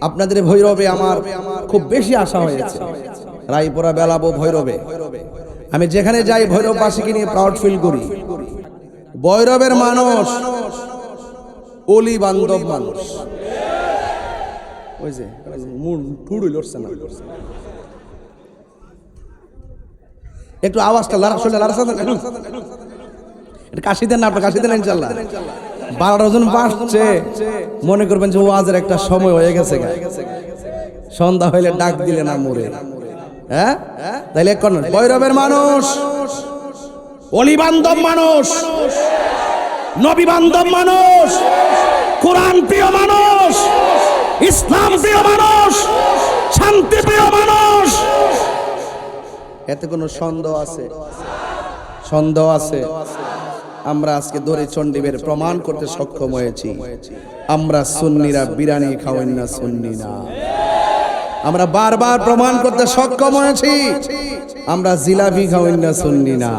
আপনাদের ভৈরবে আমার খুব বেশি আশা হয়েছে। রায়পুরা বেলাবো ভৈরবে, আমি যেখানে যাই ভৈরববাসীকে নিয়ে প্রাউড ফিল করি। ভৈরবের মানুষ অলি বান্ধব মানুষ। ওই যে একটু আওয়াজটা কাশি দেন না, আপনার কাশি দেন ইনশাল্লাহ। 12 জন বাসছে, মনে করবেন যে ওয়াজের একটা সময় হয়ে গেছে, সন্ধ্যা হইলে ডাক দিলে না মরে। হ্যাঁ, তাইলে ভৈরবের মানুষ অলি বান্ধব মানুষ, নবী বান্ধব মানুষ, কোরআন প্রিয় মানুষ, ইসলাম প্রিয় মানুষ, শান্তি প্রিয় মানুষ। এতে কোনো সন্দেহ আছে? সন্দেহ আছে? আমরা আজকে দড়ি চণ্ডীবের প্রমাণ করতে সক্ষম হয়েছি। আমরা সুন্নিরা বিরিয়ানি খাওয়াই না, সুন্নি না। আমরা বারবার প্রমাণ করতে সক্ষম হয়েছি আমরা জিলাপি খাওয়াই না, সুন্নি না।